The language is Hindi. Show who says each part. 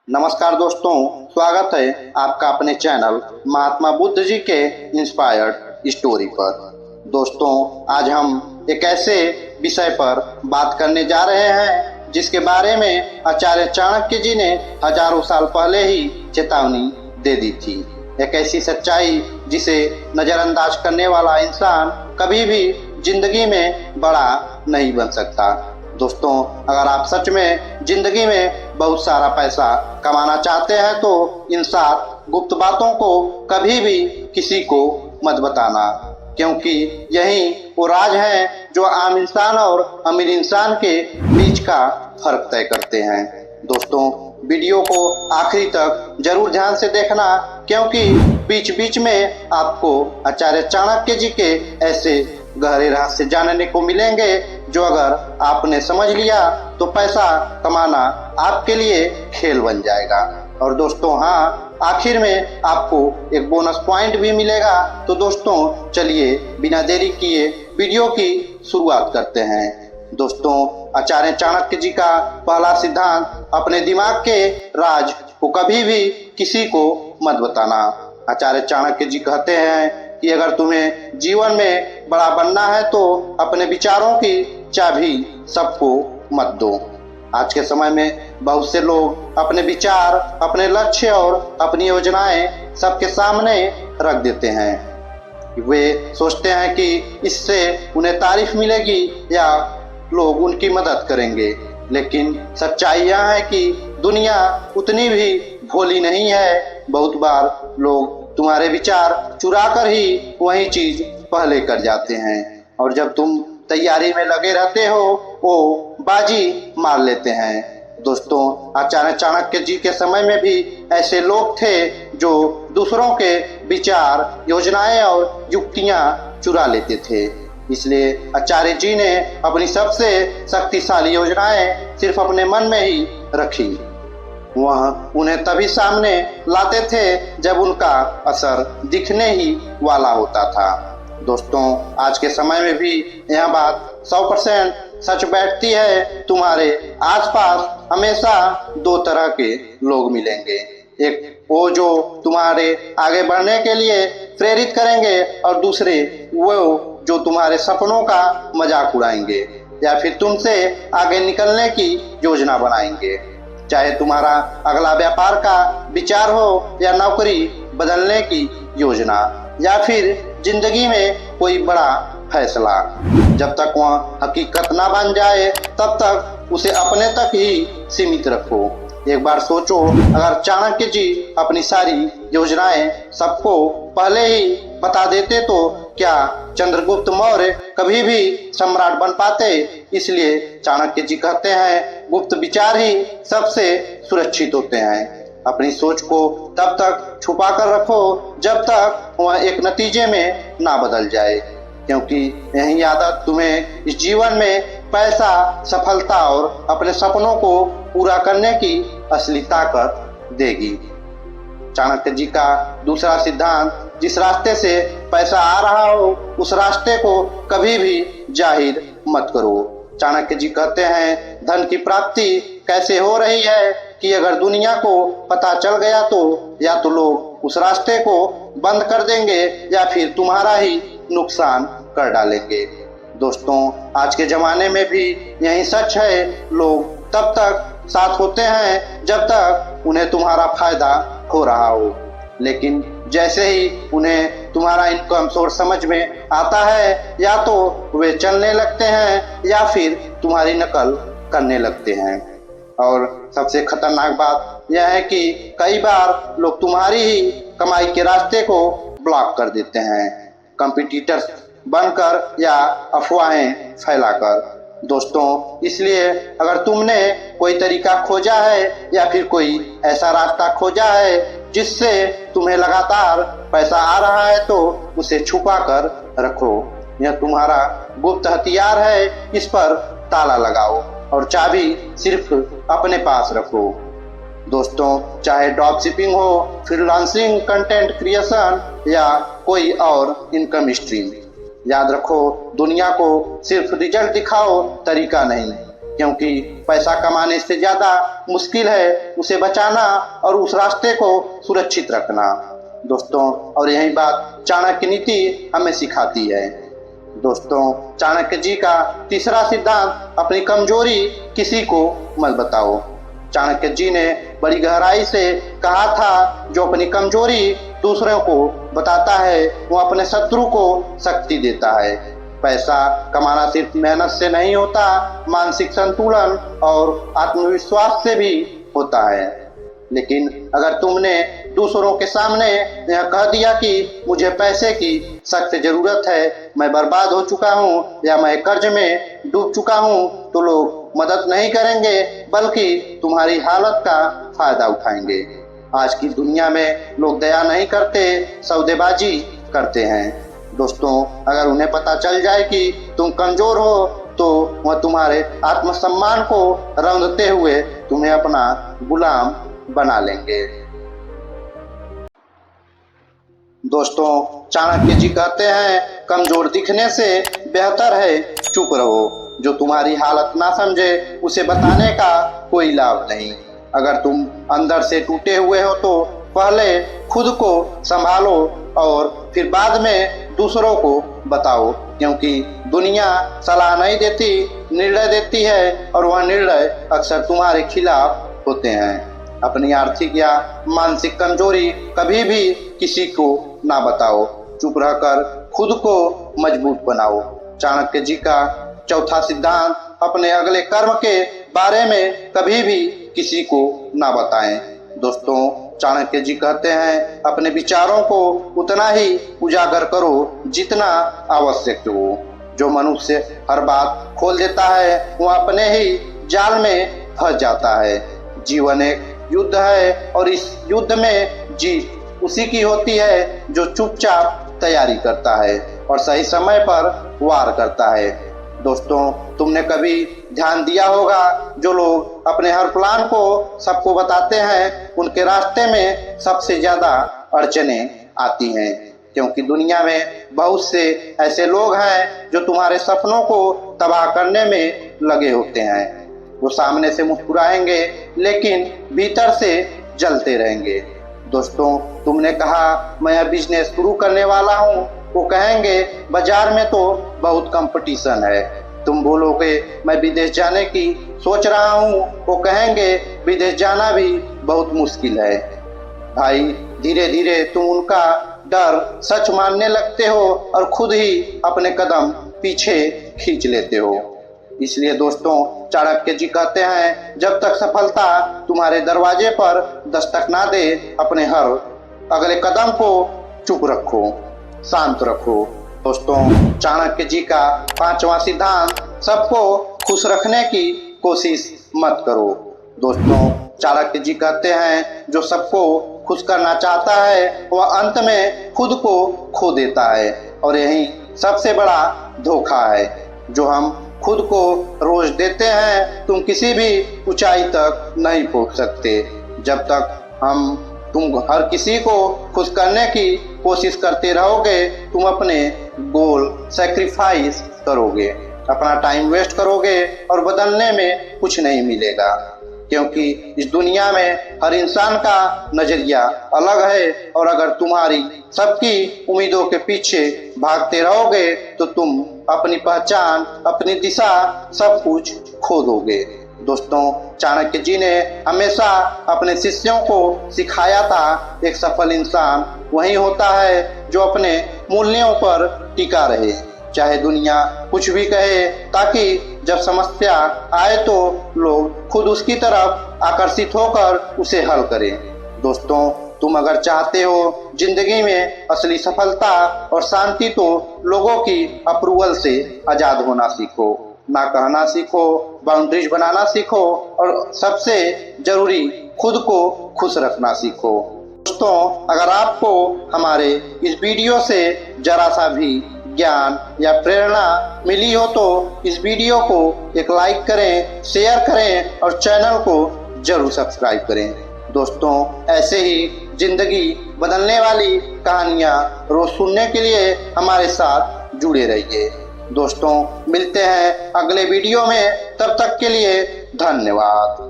Speaker 1: नमस्कार दोस्तों, स्वागत है आपका अपने चैनल महात्मा बुद्ध जी के इंस्पायर्ड स्टोरी पर। दोस्तों, आज हम एक ऐसे विषय पर बात करने जा रहे हैं जिसके बारे में आचार्य चाणक्य जी ने हजारों साल पहले ही चेतावनी दे दी थी। एक ऐसी सच्चाई जिसे नजरअंदाज करने वाला इंसान कभी भी जिंदगी में बड़ा नहीं बन सकता। दोस्तों, अगर आप सच में जिंदगी में बहुत सारा पैसा कमाना चाहते हैं तो इन 7 गुप्त बातों को कभी भी किसी को मत बताना, क्योंकि यही वो राज हैं जो आम इंसान और अमीर इंसान के बीच का फर्क तय करते हैं। दोस्तों, वीडियो को आखिरी तक जरूर ध्यान से देखना, क्योंकि बीच बीच में आपको आचार्य चाणक्य जी के ऐसे गहरे रहस्य जानने को मिलेंगे जो अगर आपने समझ लिया तो पैसा कमाना आपके लिए खेल बन जाएगा। और दोस्तों, हाँ, आखिर में आपको एक बोनस पॉइंट भी मिलेगा। तो दोस्तों, चलिए बिना देरी किए वीडियो की शुरुआत करते हैं। दोस्तों, आचार्य चाणक्य जी का पहला सिद्धांत, अपने दिमाग के राज को कभी भी किसी को मत बताना। आचार्य चाणक्य जी कहते हैं कि अगर तुम्हें जीवन में बड़ा बनना है तो अपने विचारों की चाबी सबको मत दो। आज के समय में बहुत से लोग अपने विचार, अपने लक्ष्य और अपनी योजनाएं सबके सामने रख देते हैं। वे सोचते हैं कि इससे उन्हें तारीफ मिलेगी या लोग उनकी मदद करेंगे, लेकिन सच्चाई यह है कि दुनिया उतनी भी भोली नहीं है। बहुत बार लोग तुम्हारे विचार चुरा कर ही वही चीज पहले कर जाते हैं, और जब तुम तैयारी में लगे रहते हो वो बाजी मार लेते हैं। दोस्तों, आचार्य चाणक्य जी के समय में भी ऐसे लोग थे जो दूसरों के विचार, योजनाएं और युक्तियां चुरा लेते थे। इसलिए आचार्य जी ने अपनी सबसे शक्तिशाली योजनाएं सिर्फ अपने मन में ही रखी। वह उन्हें तभी सामने लाते थे जब उनका असर दिखने ही वाला होता था। दोस्तों, आज के समय में भी यह बात 100% सच बैठती है। तुम्हारे आसपास हमेशा 2 तरह के लोग मिलेंगे। एक वो जो तुम्हारे आगे बढ़ने के लिए प्रेरित करेंगे, और दूसरे वो जो तुम्हारे सपनों का मजाक उड़ाएंगे या फिर तुमसे आगे निकलने की योजना बनाएंगे। चाहे तुम्हारा अगला व्यापार का विचार हो या नौकरी बदलने की योजना या फिर जिंदगी में कोई बड़ा फैसला, जब तक वह हकीकत ना बन जाए तब तक उसे अपने तक ही सीमित रखो। एक बार सोचो, अगर चाणक्य जी अपनी सारी योजनाएं सबको पहले ही बता देते तो क्या चंद्रगुप्त मौर्य कभी भी सम्राट बन पाते? इसलिए चाणक्य जी कहते हैं, गुप्त विचार ही सबसे सुरक्षित होते हैं। अपनी सोच को तब तक छुपा कर रखो जब तक वह एक नतीजे में ना बदल जाए, क्योंकि यही आदत तुम्हें इस जीवन में पैसा, सफलता और अपने सपनों को पूरा करने की असली ताकत देगी। चाणक्य जी का दूसरा सिद्धांत, जिस रास्ते से पैसा आ रहा हो उस रास्ते को कभी भी जाहिर मत करो। चाणक्य जी कहते हैं, धन की प्राप्ति कैसे हो रही है कि अगर दुनिया को पता चल गया तो या तो लोग उस रास्ते को बंद कर देंगे या फिर तुम्हारा ही नुकसान कर डालेंगे। दोस्तों, आज के जमाने में भी यही सच है। लोग तब तक साथ होते हैं जब तक उन्हें तुम्हारा फायदा हो रहा हो, लेकिन जैसे ही उन्हें तुम्हारा इनकम सोर्स समझ में आता है या तो वे चलने लगते हैं या फिर तुम्हारी नकल करने लगते हैं। और सबसे खतरनाक बात यह है कि कई बार लोग तुम्हारी ही कमाई के रास्ते को ब्लॉक कर देते हैं, कंपटीटर्स बनकर या अफवाहें फैलाकर। दोस्तों, इसलिए अगर तुमने कोई तरीका खोजा है या फिर कोई ऐसा रास्ता खोजा है जिससे तुम्हें लगातार पैसा आ रहा है तो उसे छुपा कर रखो। यह तुम्हारा गुप्त हथियार है, इस पर ताला लगाओ और चाबी सिर्फ अपने पास रखो। दोस्तों, चाहे ड्रॉप शिपिंग हो, फ्रीलांसिंग, कंटेंट क्रिएशन या कोई और इनकम स्ट्रीम, याद रखो, दुनिया को सिर्फ रिजल्ट दिखाओ तरीका नहीं, क्योंकि पैसा कमाने से ज्यादा मुश्किल है उसे बचाना और उस रास्ते को सुरक्षित रखना दोस्तों। और यही बात चाणक्य नीति हमें सिखाती है दोस्तों। चाणक्य जी का तीसरा सिद्धांत, अपनी कमजोरी किसी को मत बताओ। चाणक्य जी ने बड़ी गहराई से कहा था, जो अपनी कमजोरी दूसरों को बताता है वो अपने शत्रु को शक्ति देता है। पैसा कमाना सिर्फ मेहनत से नहीं होता, मानसिक संतुलन और आत्मविश्वास से भी होता है। लेकिन अगर तुमने दूसरों के सामने यह कह दिया कि मुझे पैसे की सख्त जरूरत है, मैं बर्बाद हो चुका हूँ या मैं कर्ज में डूब चुका हूँ, तो लोग मदद नहीं करेंगे बल्कि तुम्हारी हालत का फायदा उठाएंगे। आज की दुनिया में लोग दया नहीं करते, सौदेबाजी करते हैं दोस्तों। अगर उन्हें पता चल जाए कि तुम कमजोर हो तो वह तुम्हारे आत्मसम्मान को रौंदते हुए तुम्हें अपना गुलाम बना लेंगे दोस्तों। चाणक्य जी कहते हैं, कमजोर दिखने से बेहतर है चुप रहो। जो तुम्हारी हालत ना समझे उसे बताने का कोई लाभ नहीं। अगर तुम अंदर से टूटे हुए हो तो पहले खुद को संभालो और फिर बाद में दूसरों को बताओ, क्योंकि दुनिया सलाह नहीं देती, निर्णय देती है और वह निर्णय अक्सर तुम्हारे खिलाफ होते हैं। अपनी आर्थिक या मानसिक कमजोरी कभी भी किसी को ना बताओ, चुप रहकर खुद को मजबूत बनाओ। चाणक्य जी का चौथा सिद्धांत, अपने अगले कर्म के बारे में कभी भी किसी को ना बताएं दोस्तों। चाणक्य जी कहते हैं, अपने विचारों को उतना ही उजागर करो जितना आवश्यक हो। जो मनुष्य हर बात खोल देता है वह अपने ही जाल में फंस जाता है। जीवन एक युद्ध है और इस युद्ध में जीत उसी की होती है जो चुपचाप तैयारी करता है और सही समय पर वार करता है दोस्तों। तुमने कभी ध्यान दिया होगा, जो लोग अपने हर प्लान को सबको बताते हैं उनके रास्ते में सबसे ज्यादा अड़चनें आती हैं, क्योंकि दुनिया में बहुत से ऐसे लोग हैं जो तुम्हारे सपनों को तबाह करने में लगे होते हैं। वो सामने से मुस्कुराएंगे लेकिन भीतर से जलते रहेंगे दोस्तों। तुमने कहा मैं यह बिजनेस शुरू करने वाला हूँ, वो कहेंगे बाजार में तो बहुत कंपटीशन है। तुम बोलोगे मैं विदेश जाने की सोच रहा हूँ, वो कहेंगे विदेश जाना भी बहुत मुश्किल है। भाई धीरे धीरे तुम उनका डर सच मानने लगते हो और खुद ही अपने कदम पीछे खींच लेते हो। इसलिए दोस्तों, चाणक्य जी कहते हैं, जब तक सफलता तुम्हारे दरवाजे पर दस्तक ना दे, अपने हर अगले कदम को चुप रखो, शांत रखो दोस्तों। चाणक्य जी का पांचवा सिद्धांत, सबको खुश रखने की कोशिश मत करो दोस्तों। चाणक्य जी कहते हैं, जो सबको खुश करना चाहता है वह अंत में खुद को खो देता है, और यही सबसे बड़ा धोखा है जो हम खुद को रोज देते हैं। तुम किसी भी ऊंचाई तक नहीं पहुंच सकते जब तक तुम हर किसी को खुश करने की कोशिश करते रहोगे। तुम अपने गोल सैक्रिफाइस करोगे, अपना टाइम वेस्ट करोगे और बदलने में कुछ नहीं मिलेगा, क्योंकि इस दुनिया में हर इंसान का नजरिया अलग है। और अगर तुम्हारी सबकी उम्मीदों के पीछे भागते रहोगे तो तुम अपनी पहचान, अपनी दिशा, सब कुछ खो दोगे दोस्तों। चाणक्य जी ने हमेशा अपने शिष्यों को सिखाया था, एक सफल इंसान वही होता है जो अपने मूल्यों पर टिका रहे, चाहे दुनिया कुछ भी कहे, ताकि जब समस्या आए तो लोग खुद उसकी तरफ आकर्षित होकर उसे हल करें दोस्तों। तुम अगर चाहते हो जिंदगी में असली सफलता और शांति, तो लोगों की अप्रूवल से आजाद होना सीखो, ना कहना सीखो, बाउंड्रीज बनाना सीखो और सबसे जरूरी खुद को खुश रखना सीखो दोस्तों। अगर आपको हमारे इस वीडियो से जरा सा भी ज्ञान या प्रेरणा मिली हो तो इस वीडियो को एक लाइक करें, शेयर करें और चैनल को जरूर सब्सक्राइब करें दोस्तों। ऐसे ही जिंदगी बदलने वाली कहानियाँ रोज सुनने के लिए हमारे साथ जुड़े रहिए। दोस्तों मिलते हैं अगले वीडियो में, तब तक के लिए धन्यवाद।